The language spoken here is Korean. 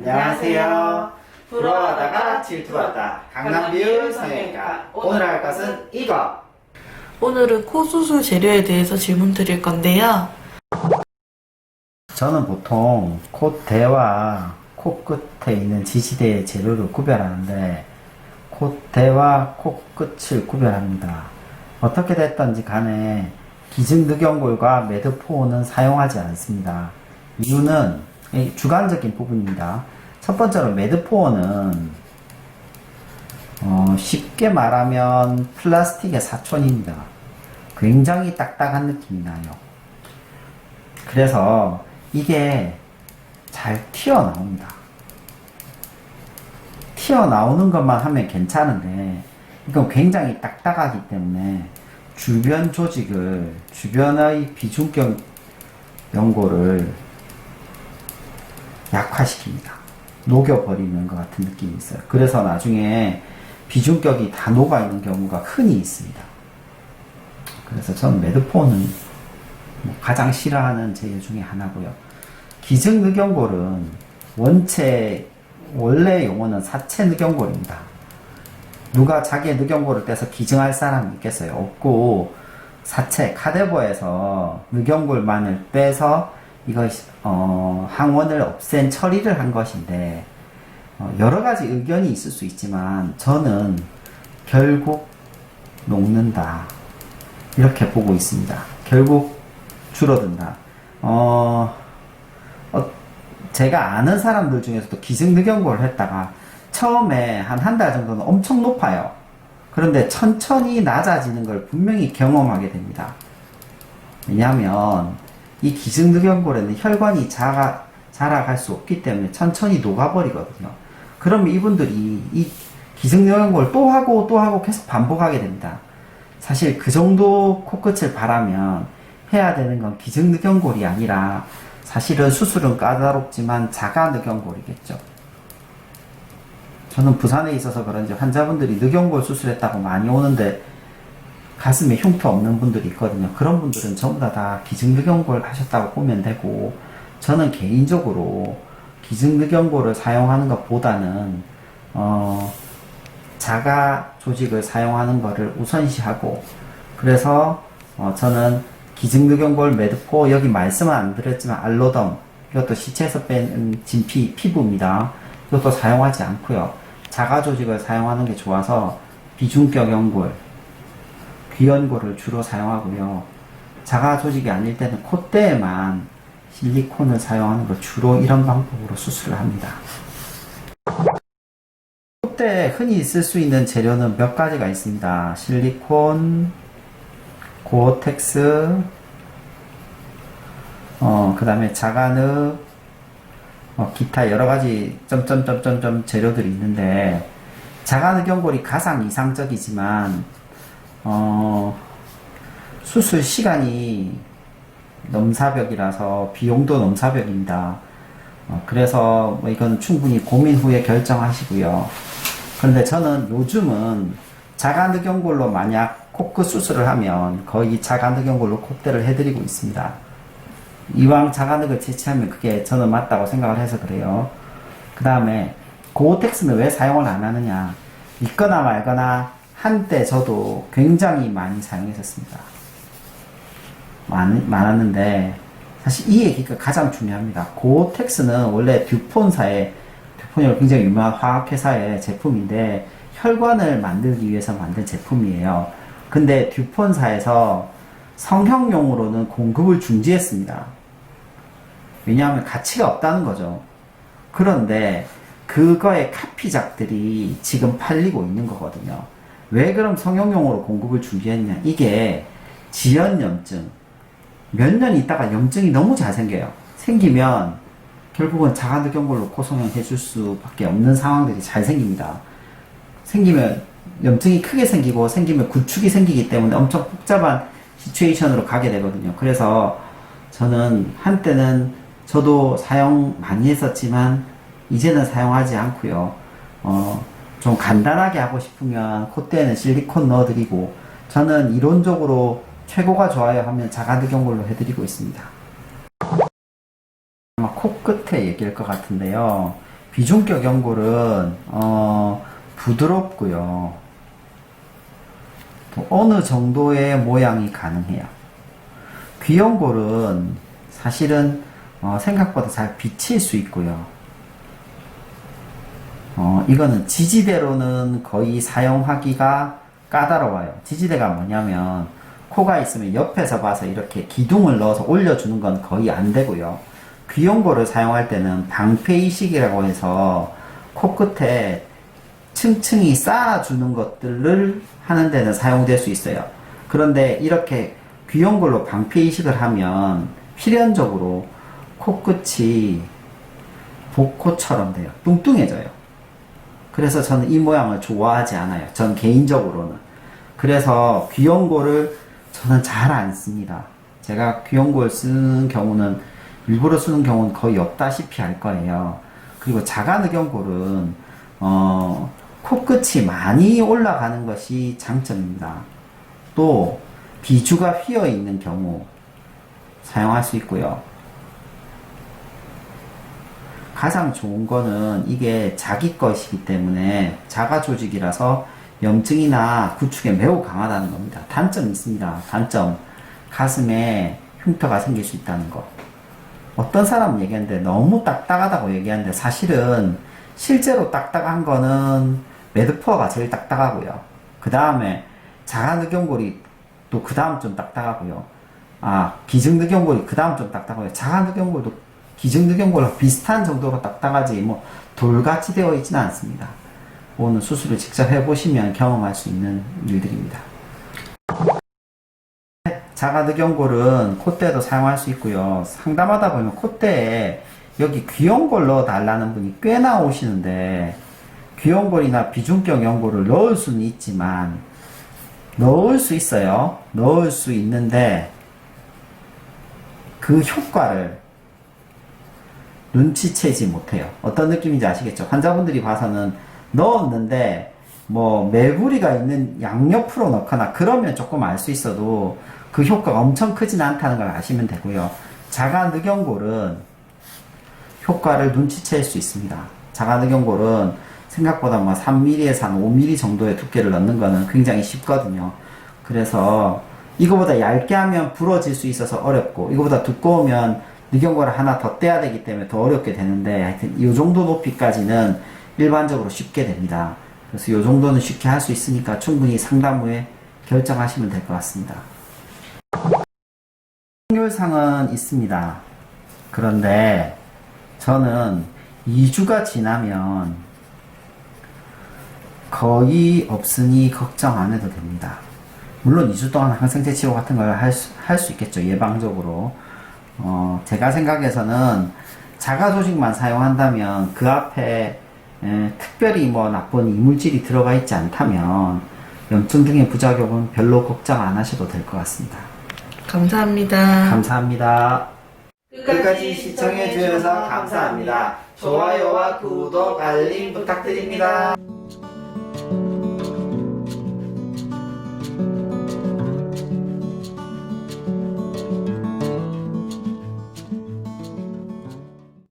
안녕하세요. 부러워하다가 질투하다 강남비율 성형외과. 오늘 할 것은 이거. 오늘은 코 수술 재료에 대해서 질문 드릴 건데요. 저는 보통 콧대와 코끝에 있는 지지대의 재료를 구별하는데 콧대와 코끝을 구별합니다. 어떻게 됐든지 간에 기증늑연골과 매드포어는 사용하지 않습니다. 이유는 주관적인 부분입니다. 첫 번째로 매드포어는 쉽게 말하면 플라스틱의 사촌입니다. 굉장히 딱딱한 느낌이 나요. 그래서 이게 잘 튀어나옵니다. 튀어나오는 것만 하면 괜찮은데 이건 굉장히 딱딱하기 때문에 주변 조직을, 주변의 비중격 연골을 약화시킵니다. 녹여버리는 것 같은 느낌이 있어요. 그래서 나중에 비중격이 다 녹아있는 경우가 흔히 있습니다. 그래서 저는 매드포어는 가장 싫어하는 재료 중에 하나고요. 기증늑연골은 원래 용어는 사체늑연골입니다. 누가 자기의 늑연골을 떼서 기증할 사람이 있겠어요? 없고, 사체, 카데버에서 늑연골만을 떼서 이거 항원을 없앤 처리를 한 것인데, 여러 가지 의견이 있을 수 있지만 저는 결국 녹는다 이렇게 보고 있습니다. 결국 줄어든다. 제가 아는 사람들 중에서도 기증늑연골을 했다가 처음에 한 달 정도는 엄청 높아요. 그런데 천천히 낮아지는 걸 분명히 경험하게 됩니다. 왜냐하면 이 기증늑연골에는 혈관이 자라갈 수 없기 때문에 천천히 녹아버리거든요. 그럼 이분들이 이 기증늑연골 또 하고 계속 반복하게 됩니다. 사실 그 정도 코끝을 바라면 해야 되는 건 기증늑연골이 아니라 사실은 수술은 까다롭지만 자가늑연골이겠죠. 저는 부산에 있어서 그런지 환자분들이 늑연골 수술했다고 많이 오는데 가슴에 흉터 없는 분들이 있거든요. 그런 분들은 전부 다 기증늑연골 하셨다고 보면 되고, 저는 개인적으로 기증늑연골을 사용하는 것보다는 자가 조직을 사용하는 것을 우선시하고, 그래서 저는 기증늑연골, 매드포, 여기 말씀은 안 드렸지만 알로덤, 이것도 시체에서 뺀 진피, 피부입니다. 이것도 사용하지 않고요. 자가 조직을 사용하는 게 좋아서 비중격 연골, 귀연골을 주로 사용하고요. 자가 조직이 아닐 때는 콧대에만 실리콘을 사용하는 걸 주로 이런 방법으로 수술을 합니다. 콧대에 흔히 있을 수 있는 재료는 몇 가지가 있습니다. 실리콘, 고어텍스, 그 다음에 자가늑, 기타 여러가지 점점점점점 재료들이 있는데, 자가늑연골이 가장 이상적이지만 수술 시간이 넘사벽이라서 비용도 넘사벽입니다. 그래서 이건 충분히 고민 후에 결정하시고요. 그런데 저는 요즘은 자가늑연골로 만약 코끝 수술을 하면 거의 자가늑연골로 콧대를 해드리고 있습니다. 이왕 자가늑을 채취하면 그게 저는 맞다고 생각을 해서 그래요. 그 다음에 고어텍스는 왜 사용을 안 하느냐, 있거나 말거나 한때 저도 굉장히 많이 사용했었습니다. 많았는데 사실 이 얘기가 가장 중요합니다. 고어텍스는 원래 듀폰사의, 듀폰이 굉장히 유명한 화학회사의 제품인데 혈관을 만들기 위해서 만든 제품이에요. 근데 듀폰사에서 성형용으로는 공급을 중지했습니다. 왜냐하면 가치가 없다는 거죠. 그런데 그거의 카피작들이 지금 팔리고 있는 거거든요. 왜 그럼 성형용으로 공급을 중지했냐? 이게 지연염증, 몇 년 있다가 염증이 너무 잘 생겨요. 생기면 결국은 자가늑연골로 코성형 해줄 수밖에 없는 상황들이 잘 생깁니다. 생기면 염증이 크게 생기고, 생기면 구축이 생기기 때문에 엄청 복잡한 시츄에이션으로 가게 되거든요. 그래서 저는 한때는 저도 사용 많이 했었지만 이제는 사용하지 않고요. 좀 간단하게 하고 싶으면 콧대에는 실리콘 넣어드리고, 저는 이론적으로 최고가 좋아요 하면 자가늑연골로 해드리고 있습니다. 아마 코끝에 얘기할 것 같은데요. 비중격 연골은 부드럽고요. 또 어느 정도의 모양이 가능해요. 귀연골은 사실은 생각보다 잘 비칠 수 있고요. 이거는 지지대로는 거의 사용하기가 까다로워요. 지지대가 뭐냐면 코가 있으면 옆에서 봐서 이렇게 기둥을 넣어서 올려주는 건 거의 안 되고요. 귀연골을 사용할 때는 방패이식이라고 해서 코끝에 층층이 쌓아주는 것들을 하는 데는 사용될 수 있어요. 그런데 이렇게 귀연골로 방패이식을 하면 필연적으로 코끝이 복코처럼 돼요. 뚱뚱해져요. 그래서 저는 이 모양을 좋아하지 않아요. 전 개인적으로는. 그래서 귀연골을 저는 잘 안 씁니다. 제가 귀연골 쓰는 경우는 일부러 쓰는 경우는 거의 없다시피 할 거예요. 그리고 자가늑연골은 코끝이 많이 올라가는 것이 장점입니다. 또 비주가 휘어 있는 경우 사용할 수 있고요. 가장 좋은 거는 이게 자기 것이기 때문에 자가 조직이라서 염증이나 구축에 매우 강하다는 겁니다. 단점이 있습니다. 단점. 가슴에 흉터가 생길 수 있다는 거. 어떤 사람은 얘기하는데 너무 딱딱하다고 얘기하는데 사실은 실제로 딱딱한 거는 매드퍼가 제일 딱딱하고요. 그 다음에 자가늑연골이 또 그 다음 좀 딱딱하고요. 기증늑연골이 그 다음 좀 딱딱하고요. 자가늑연골도 기증늑연골과 비슷한 정도로 딱딱하지 뭐 돌같이 되어 있지는 않습니다. 오늘 수술을 직접 해보시면 경험할 수 있는 일들입니다. 자가늑연골은 콧대도 사용할 수 있고요. 상담하다 보면 콧대에 여기 귀연골 넣어 달라는 분이 꽤나 오시는데 귀연골이나 비중격 연골을 넣을 수는 있지만 넣을 수 있어요. 넣을 수 있는데 그 효과를 눈치채지 못해요. 어떤 느낌인지 아시겠죠? 환자분들이 봐서는 넣었는데 뭐 매부리가 있는 양옆으로 넣거나 그러면 조금 알 수 있어도 그 효과가 엄청 크진 않다는 걸 아시면 되고요. 자가늑연골은 효과를 눈치챌 수 있습니다. 자가늑연골은 생각보다 뭐 3mm에서 한 5mm 정도의 두께를 넣는 거는 굉장히 쉽거든요. 그래서 이거보다 얇게 하면 부러질 수 있어서 어렵고 이거보다 두꺼우면 늑연골을 하나 더 떼야 되기 때문에 더 어렵게 되는데 하여튼 이 정도 높이까지는 일반적으로 쉽게 됩니다. 그래서 이 정도는 쉽게 할 수 있으니까 충분히 상담 후에 결정하시면 될 것 같습니다. 확률상은 있습니다. 그런데 저는 2주가 지나면 거의 없으니 걱정 안 해도 됩니다. 물론 2주 동안 항생제 치료 같은 걸 할 수 있겠죠. 예방적으로. 제가 생각해서는 자가조직만 사용한다면 그 앞에 특별히 뭐 나쁜 이물질이 들어가 있지 않다면 염증 등의 부작용은 별로 걱정 안 하셔도 될 것 같습니다. 감사합니다. 감사합니다. 끝까지 시청해 주셔서 감사합니다. 좋아요와 구독, 알림 부탁드립니다.